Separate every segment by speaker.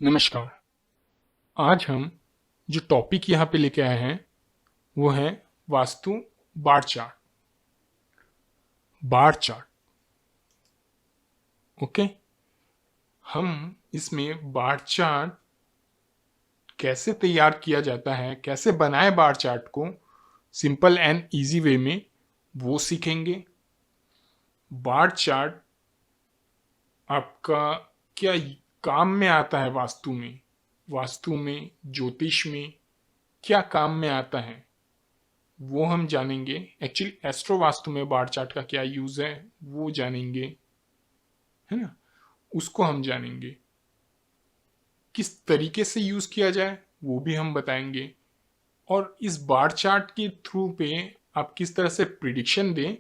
Speaker 1: नमस्कार। आज हम जो टॉपिक यहाँ पे लेके आए हैं वो है vastu bar chart. Bar chart, okay. हम इसमें बार चार्ट कैसे तैयार किया जाता है, कैसे बनाए बार चार्ट को सिंपल एंड इजी वे में, वो सीखेंगे। बार चार्ट आपका क्या काम में आता है वास्तु में, ज्योतिष में क्या काम में आता है वो हम जानेंगे। एक्चुअली एस्ट्रो वास्तु में बार चार्ट का क्या यूज है वो जानेंगे, है ना। उसको हम जानेंगे, किस तरीके से यूज किया जाए वो भी हम बताएंगे। और इस बार चार्ट के थ्रू पे आप किस तरह से प्रिडिक्शन दें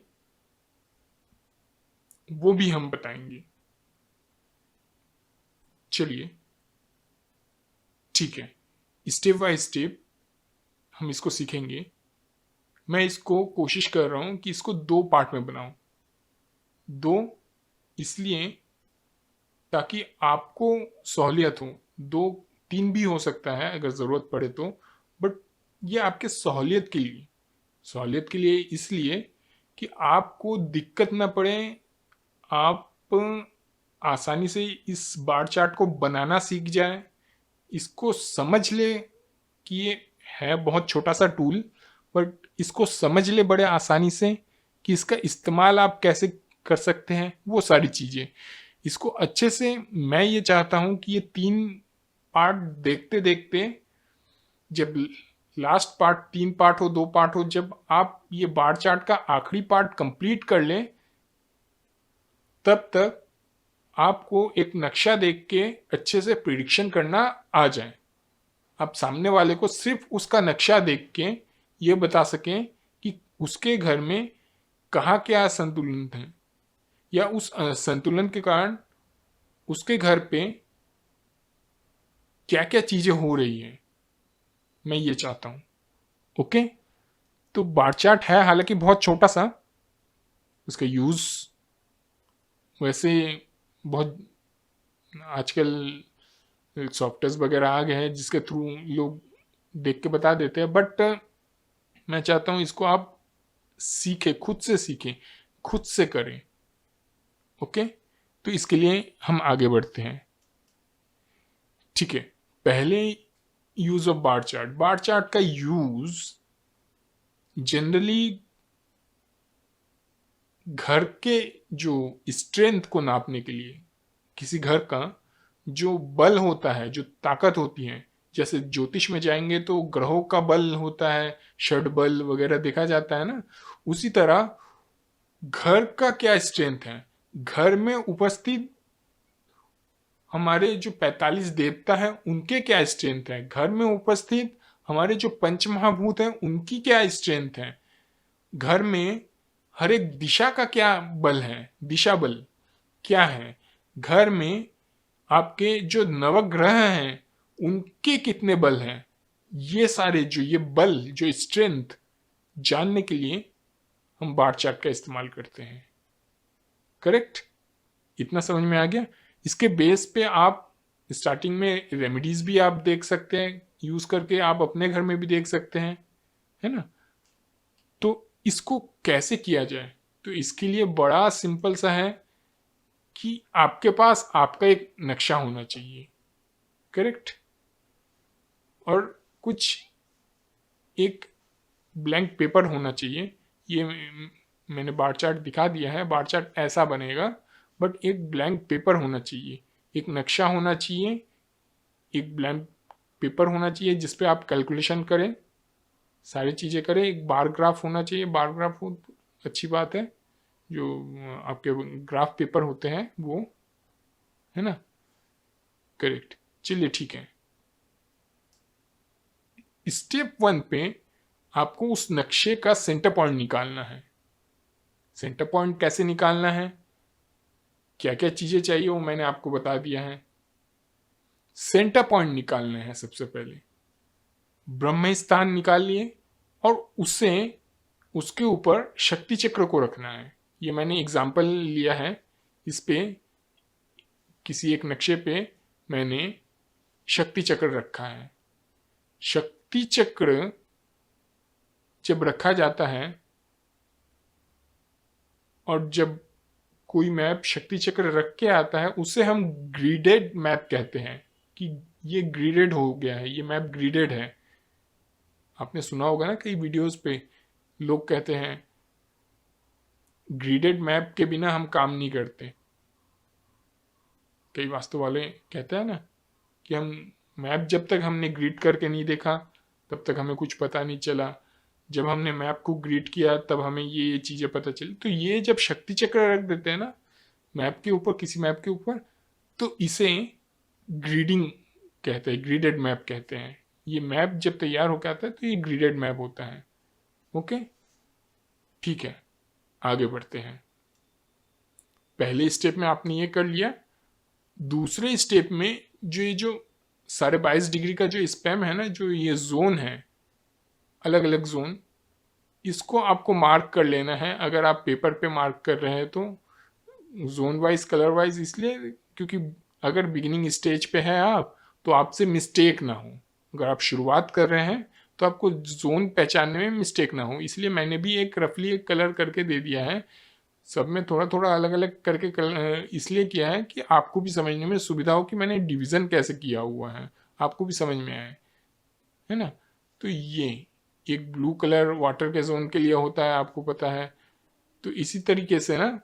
Speaker 1: वो भी हम बताएंगे। चलिए ठीक है, स्टेप बाय स्टेप हम इसको सीखेंगे। मैं इसको कोशिश कर रहा हूं कि इसको 2 पार्ट में बनाऊं। 2 इसलिए ताकि आपको सहूलियत हो। 2-3 भी हो सकता है अगर ज़रूरत पड़े तो, बट ये आपके सहूलियत के लिए इसलिए कि आपको दिक्कत ना पड़े, आप आसानी से इस बार चार्ट को बनाना सीख जाए, इसको समझ ले कि ये है बहुत छोटा सा टूल, बट इसको समझ ले बड़े आसानी से कि इसका इस्तेमाल आप कैसे कर सकते हैं, वो सारी चीज़ें इसको अच्छे से। मैं ये चाहता हूं कि ये 3 पार्ट देखते देखते, जब लास्ट पार्ट 3 पार्ट हो, 2 पार्ट हो, जब आप ये बार चार्ट का आखिरी पार्ट कंप्लीट कर लें, तब तक आपको एक नक्शा देख के अच्छे से प्रिडिक्शन करना आ जाए। आप सामने वाले को सिर्फ उसका नक्शा देख के ये बता सकें कि उसके घर में कहाँ क्या असंतुलन है, या उस असंतुलन के कारण उसके घर पे क्या क्या चीजें हो रही हैं। मैं ये चाहता हूं, ओके। तो बार चार्ट है हालांकि बहुत छोटा सा, उसका यूज वैसे बहुत आजकल सॉफ्टवेयर वगैरह आ गए हैं जिसके थ्रू लोग देख के बता देते हैं, बट मैं चाहता हूं इसको आप सीखें, खुद से करें, ओके। तो इसके लिए हम आगे बढ़ते हैं, ठीक है। पहले यूज ऑफ बार चार्ट का यूज जनरली घर के जो स्ट्रेंथ को नापने के लिए, किसी घर का जो बल होता है, जो ताकत होती है, जैसे ज्योतिष में जाएंगे तो ग्रहों का बल होता है, षड बल वगैरह देखा जाता है ना, उसी तरह घर का क्या स्ट्रेंथ है, घर में उपस्थित हमारे जो 45 देवता हैं उनके क्या स्ट्रेंथ है, घर में उपस्थित हमारे जो पंच महाभूत हैं उनकी क्या स्ट्रेंथ है, घर में हर एक दिशा का क्या बल है, दिशा बल क्या है, घर में आपके जो नवग्रह हैं उनके कितने बल हैं, ये सारे जो ये बल, जो स्ट्रेंथ जानने के लिए हम बार चार्ट का इस्तेमाल करते हैं। करेक्ट, इतना समझ में आ गया। इसके बेस पे आप स्टार्टिंग में रेमेडीज भी आप देख सकते हैं, यूज करके आप अपने घर में भी देख सकते हैं, है ना। तो इसको कैसे किया जाए, तो इसके लिए बड़ा सिंपल सा है कि आपके पास आपका एक नक्शा होना चाहिए, करेक्ट। और कुछ एक ब्लैंक पेपर होना चाहिए। ये मैंने बार चार्ट दिखा दिया है, बार चार्ट ऐसा बनेगा, बट एक ब्लैंक पेपर होना चाहिए, एक नक्शा होना चाहिए, एक ब्लैंक पेपर होना चाहिए जिस पे आप कैलकुलेशन करें, सारी चीज़ें करें। एक बार ग्राफ होना चाहिए, बार ग्राफ हो अच्छी बात है, जो आपके ग्राफ पेपर होते हैं वो, है ना। करेक्ट, चलिए ठीक है। स्टेप 1 पे आपको उस नक्शे का सेंटर पॉइंट निकालना है। सेंटर पॉइंट कैसे निकालना है, क्या क्या चीजें चाहिए वो मैंने आपको बता दिया है। सेंटर पॉइंट निकालना है, सबसे पहले ब्रह्म स्थान निकाल लिए और उससे उसके ऊपर शक्ति चक्र को रखना है। ये मैंने एग्जाम्पल लिया है, इस पे किसी एक नक्शे पे मैंने शक्ति चक्र रखा है। शक्ति चक्र जब रखा जाता है और जब कोई मैप शक्ति चक्र रख के आता है उसे हम ग्रिडेड मैप कहते हैं कि ये ग्रिडेड हो गया है, ये मैप ग्रिडेड है। आपने सुना होगा ना कई वीडियोस पे लोग कहते हैं ग्रिडेड मैप के बिना हम काम नहीं करते। कई वास्तु वाले कहते हैं ना कि हम मैप जब तक हमने ग्रिड करके नहीं देखा तब तक हमें कुछ पता नहीं चला, जब हमने मैप को ग्रिड किया तब हमें ये चीज़ें पता चली। तो ये जब शक्ति चक्र रख देते हैं ना मैप के ऊपर, किसी मैप के ऊपर, तो इसे ग्रिडिंग कहते हैं, ग्रिडेड मैप कहते हैं। ये मैप जब तैयार होकर आता है तो ये ग्रिडेड मैप होता है। ओके, ठीक है, आगे बढ़ते हैं। पहले स्टेप में आपने ये कर लिया। दूसरे स्टेप में जो 22.5 डिग्री का जो स्पैम है ना, जो ये जोन है, अलग अलग जोन, इसको आपको मार्क कर लेना है। अगर आप पेपर पे मार्क कर रहे हैं तो जोन वाइज, कलर वाइज, इसलिए क्योंकि अगर बिगिनिंग स्टेज पे है आप तो आपसे मिस्टेक ना हो। अगर आप शुरुआत कर रहे हैं तो आपको जोन पहचानने में मिस्टेक ना हो, इसलिए मैंने भी एक रफली एक कलर करके दे दिया है। सब में थोड़ा थोड़ा अलग अलग करके इसलिए किया है कि आपको भी समझने में सुविधा हो कि मैंने डिवीज़न कैसे किया हुआ है, आपको भी समझ में आए, है ना। तो ये एक ब्लू कलर वाटर के जोन के लिए होता है, आपको पता है। तो इसी तरीके से ना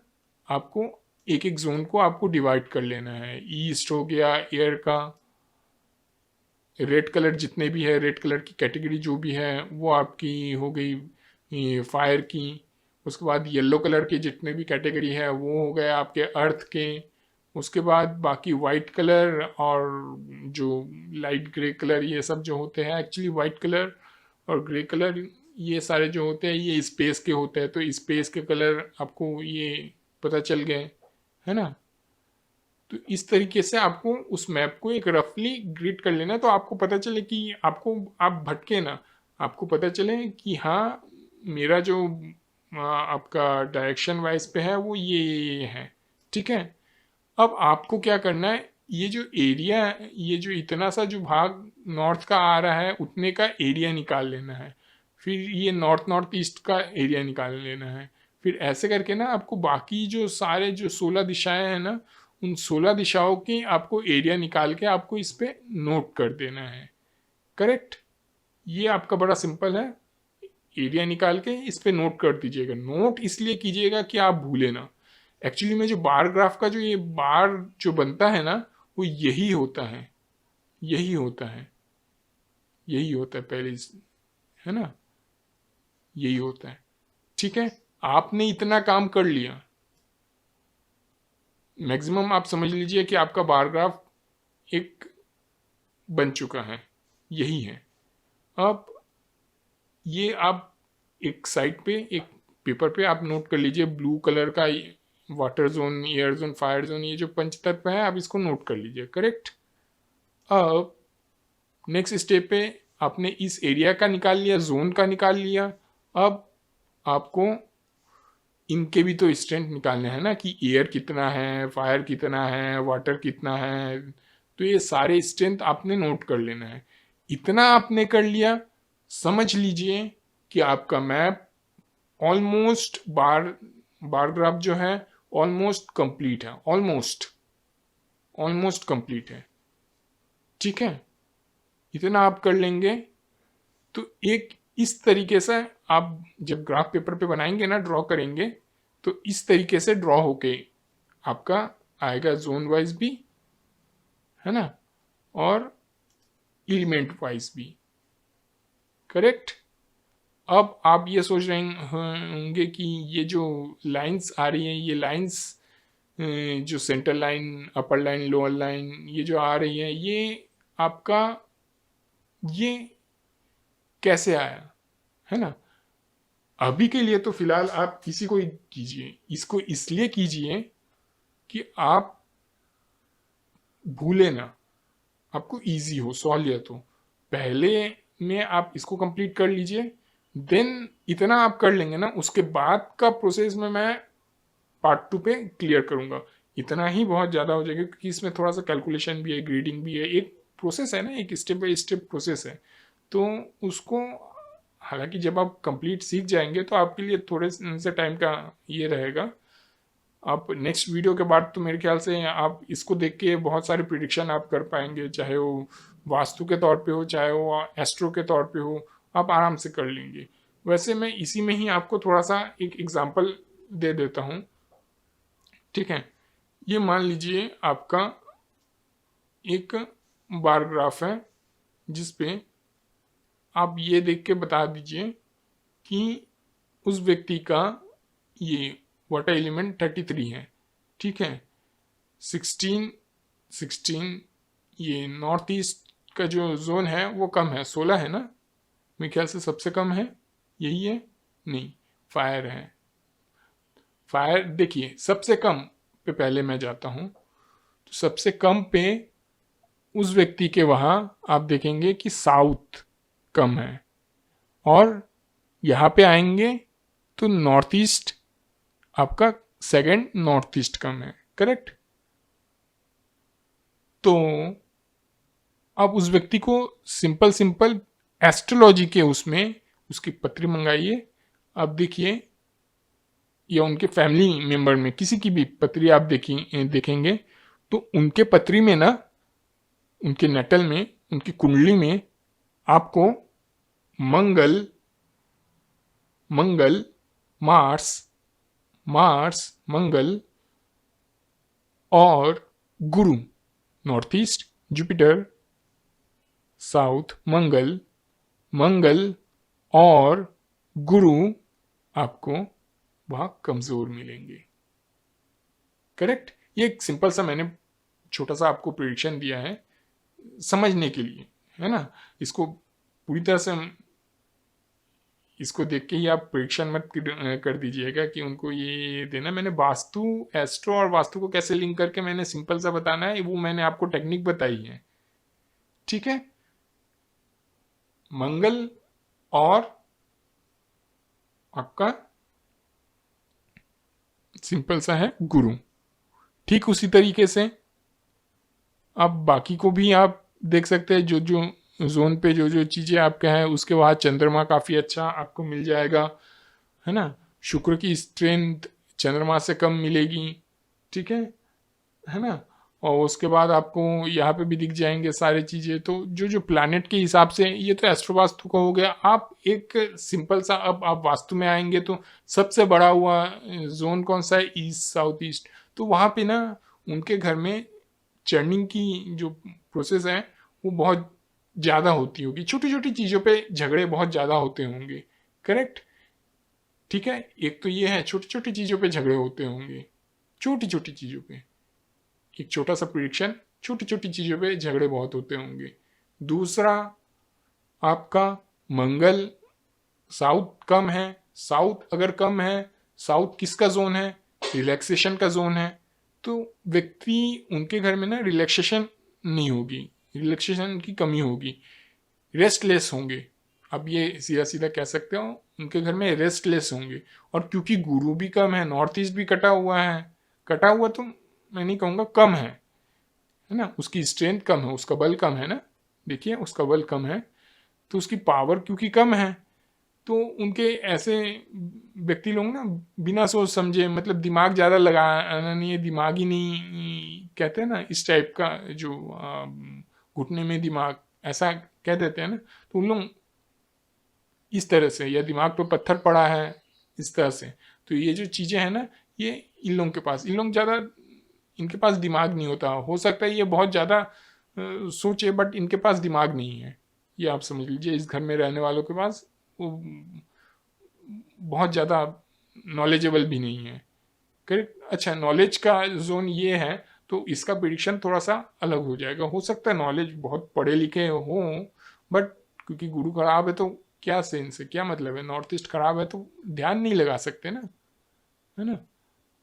Speaker 1: आपको एक एक जोन को आपको डिवाइड कर लेना है। ईस्ट हो गया एयर का, रेड कलर जितने भी है, रेड कलर की कैटेगरी जो भी है वो आपकी हो गई फायर की। उसके बाद येलो कलर के जितने भी कैटेगरी है वो हो गए आपके अर्थ के। उसके बाद बाकी वाइट कलर और जो लाइट ग्रे कलर, ये सब जो होते हैं, एक्चुअली वाइट कलर और ग्रे कलर ये सारे जो होते हैं ये स्पेस के होते हैं। तो स्पेस के कलर आपको ये पता चल गए, है ना। तो इस तरीके से आपको उस मैप को एक रफली ग्रिड कर लेना, तो आपको पता चले कि आप भटके ना, आपको पता चले कि हाँ मेरा जो आपका डायरेक्शन वाइज पे है वो ये है, ठीक है। अब आपको क्या करना है, ये जो एरिया, ये जो इतना सा जो भाग नॉर्थ का आ रहा है उतने का एरिया निकाल लेना है। फिर ये नॉर्थ ईस्ट का एरिया निकाल लेना है। फिर ऐसे करके ना आपको बाकी जो सारे जो 16 दिशाएं हैं ना, उन 16 दिशाओं की आपको एरिया निकाल के आपको इस पे नोट कर देना है। करेक्ट, ये आपका बड़ा सिंपल है। एरिया निकाल के इस पे नोट कर दीजिएगा। नोट इसलिए कीजिएगा कि आप भूले ना। एक्चुअली में जो बार ग्राफ का जो ये बार जो बनता है ना, वो यही होता है, यही होता है, यही होता है पहले, है ना, यही होता है। ठीक है, आपने इतना काम कर लिया, मैक्सिमम आप समझ लीजिए कि आपका बार ग्राफ एक बन चुका है, यही है। अब ये आप एक साइड पे, एक पेपर पे आप नोट कर लीजिए, ब्लू कलर का water zone, air zone, fire zone, ये जो पंच तत्व है आप इसको नोट कर लीजिए। करेक्ट। अब नेक्स्ट स्टेप पे आपने इस एरिया का निकाल लिया, जोन का निकाल लिया। अब आपको इनके भी तो स्ट्रेंथ निकालने हैं ना, कि एयर कितना है, फायर कितना है, वाटर कितना है। तो ये सारे स्ट्रेंथ आपने नोट कर लेना है। इतना आपने कर लिया, समझ लीजिए कि आपका मैप ऑलमोस्ट बार ग्राफ जो है ऑलमोस्ट कंप्लीट है, ऑलमोस्ट कंप्लीट है। ठीक है, इतना आप कर लेंगे तो एक इस तरीके से आप जब ग्राफ पेपर पे बनाएंगे ना, ड्रॉ करेंगे, तो इस तरीके से ड्रॉ होके आपका आएगा जोन वाइज भी, है ना, और एलिमेंट वाइज भी। करेक्ट। अब आप ये सोच रहे होंगे कि ये जो लाइंस आ रही हैं, ये लाइंस जो सेंटर लाइन, अपर लाइन, लोअर लाइन, ये जो आ रही है, ये आपका ये कैसे आया, है ना। अभी के लिए तो फिलहाल आप इसी को ही कीजिए, इसको इसलिए कीजिए कि आप भूले ना, आपको इजी हो, सहूलियत हो। पहले में आप इसको कंप्लीट कर लीजिए, देन इतना आप कर लेंगे ना, उसके बाद का प्रोसेस में मैं पार्ट 2 पे क्लियर करूंगा। इतना ही बहुत ज़्यादा हो जाएगा क्योंकि इसमें थोड़ा सा कैलकुलेशन भी है, ग्रीडिंग भी है, एक प्रोसेस है ना, एक स्टेप बाय स्टेप प्रोसेस है। तो उसको हालांकि जब आप कंप्लीट सीख जाएंगे तो आपके लिए थोड़े से टाइम का ये रहेगा। आप नेक्स्ट वीडियो के बाद तो मेरे ख्याल से आप इसको देख के बहुत सारे प्रिडिक्शन आप कर पाएंगे, चाहे वो वास्तु के तौर पे हो, चाहे वो एस्ट्रो के तौर पे हो, आप आराम से कर लेंगे। वैसे मैं इसी में ही आपको थोड़ा सा एक एग्जांपल दे देता हूँ, ठीक है। ये मान लीजिए आपका एक बार ग्राफ है जिसपे आप ये देख के बता दीजिए कि उस व्यक्ति का ये वाटर एलिमेंट 33 है, ठीक है। 16 ये नॉर्थ ईस्ट का जो जोन है वो कम है, 16 है ना मेरे ख्याल से, सबसे कम है यही है, नहीं फायर है। फायर देखिए सबसे कम पे पहले मैं जाता हूँ, तो सबसे कम पे उस व्यक्ति के वहाँ आप देखेंगे कि साउथ कम है, और यहाँ पे आएंगे तो नॉर्थ ईस्ट आपका सेकंड नॉर्थ ईस्ट कम है, करेक्ट। तो आप उस व्यक्ति को सिंपल एस्ट्रोलॉजी के उसमें उसकी पत्री मंगाइए, आप देखिए, या उनके फैमिली मेंबर में किसी की भी पत्री आप देखेंगे तो उनके पत्री में ना, उनके नटल में, उनकी कुंडली में आपको मंगल मार्स मंगल और गुरु, नॉर्थ ईस्ट जुपिटर, साउथ मंगल और गुरु आपको वहां कमजोर मिलेंगे, करेक्ट। ये एक सिंपल सा मैंने छोटा सा आपको प्रेडिक्शन दिया है समझने के लिए, है ना। इसको पूरी तरह से इसको देख के ही आप प्रेडिक्शन मत कर दीजिएगा कि उनको ये देना। मैंने वास्तु, एस्ट्रो और वास्तु को कैसे लिंक करके मैंने सिंपल सा बताना है, वो मैंने आपको टेक्निक बताई है, ठीक है। मंगल और आपका सिंपल सा है गुरु, ठीक उसी तरीके से आप बाकी को भी आप देख सकते हैं, जो जो जोन पे जो जो चीज़ें आपके हैं उसके बाद चंद्रमा काफ़ी अच्छा आपको मिल जाएगा, है ना। शुक्र की स्ट्रेंथ चंद्रमा से कम मिलेगी, ठीक है ना। और उसके बाद आपको यहाँ पे भी दिख जाएंगे सारी चीज़ें। तो जो जो प्लैनेट के हिसाब से, ये तो एस्ट्रो वास्तु का हो गया। आप एक सिंपल सा, अब आप वास्तु में आएंगे तो सबसे बड़ा हुआ जोन कौन सा है, ईस्ट साउथ ईस्ट। तो वहाँ पे ना उनके घर में चर्निंग की जो प्रोसेस है वो बहुत ज़्यादा होती होगी, छोटी छोटी चीज़ों पे झगड़े बहुत ज़्यादा होते होंगे, करेक्ट, ठीक है। एक तो ये है छोटी छोटी चीज़ों पे झगड़े होते होंगे, छोटी छोटी चीज़ों पे, एक छोटा सा प्रिडिक्शन, छोटी छोटी चीज़ों पे झगड़े बहुत होते होंगे। दूसरा आपका मंगल साउथ कम है, साउथ अगर कम है, साउथ किसका जोन है, रिलैक्सेशन का जोन है। तो व्यक्ति उनके घर में ना रिलैक्सेशन नहीं होगी, रिलैक्सेशन की कमी होगी, रेस्टलेस होंगे। अब ये सीधा सीधा कह सकते हो उनके घर में रेस्टलेस होंगे। और क्योंकि गुरु भी कम है, नॉर्थ ईस्ट भी कटा हुआ है, कटा हुआ तो मैं नहीं कहूँगा, कम है ना, उसकी स्ट्रेंथ कम है, उसका बल कम है ना, देखिए उसका बल कम है, तो उसकी पावर क्योंकि कम है, तो उनके ऐसे व्यक्ति लोग ना बिना सोच समझे, मतलब दिमाग ज़्यादा लगाना नहीं है, दिमाग ही नहीं कहते हैं ना, इस टाइप का जो घुटने में दिमाग ऐसा कह देते हैं ना, तो उन लोग इस तरह से, या दिमाग पे पत्थर पड़ा है इस तरह से। तो ये जो चीज़ें हैं ना, ये इन लोगों के पास, इन लोग ज़्यादा, इनके पास दिमाग नहीं होता। हो सकता है ये बहुत ज़्यादा सोचे, बट इनके पास दिमाग नहीं है, ये आप समझ लीजिए। इस घर में रहने वालों के पास वो बहुत ज़्यादा नॉलेजेबल भी नहीं है, करेक्ट। अच्छा, नॉलेज का जोन ये है, तो इसका प्रिडिक्शन थोड़ा सा अलग हो जाएगा। हो सकता है नॉलेज बहुत पढ़े लिखे हों, बट क्योंकि गुरु खराब है तो क्या सेंस है, क्या मतलब है, नॉर्थ ईस्ट खराब है तो ध्यान नहीं लगा सकते ना, है ना,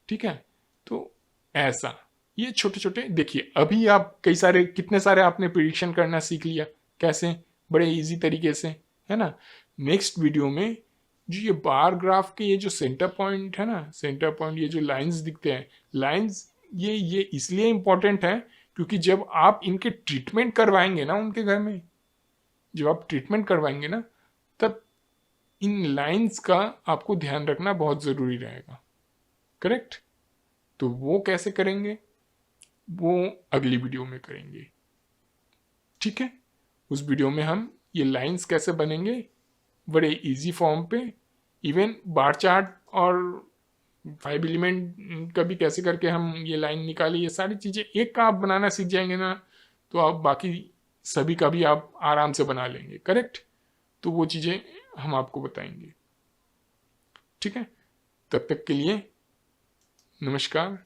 Speaker 1: ठीक है। तो ऐसा ये छोटे छोटे देखिए, अभी आप कई सारे, कितने सारे आपने प्रिडिक्शन करना सीख लिया, कैसे, बड़े इजी तरीके से, है ना। नेक्स्ट वीडियो में जो ये बार ग्राफ के ये जो सेंटर पॉइंट है ना, सेंटर पॉइंट, ये जो लाइंस दिखते हैं, लाइंस ये इसलिए इम्पोर्टेंट है क्योंकि जब आप इनके ट्रीटमेंट करवाएंगे ना उनके घर में, जब आप ट्रीटमेंट करवाएंगे ना, तब इन लाइंस का आपको ध्यान रखना बहुत ज़रूरी रहेगा। करेक्ट? तो वो कैसे करेंगे, वो अगली वीडियो में करेंगे। ठीक है? उस वीडियो में हम ये लाइंस कैसे बनेंगे बड़े इजी फॉर्म पे, इवन बार चार्ट और 5 एलिमेंट का भी कैसे करके हम ये लाइन निकाले, ये सारी चीज़ें एक का आप बनाना सीख जाएंगे ना, तो आप बाकी सभी का भी आप आराम से बना लेंगे। करेक्ट? तो वो चीज़ें हम आपको बताएंगे। ठीक है? तब तक के लिए नमस्कार।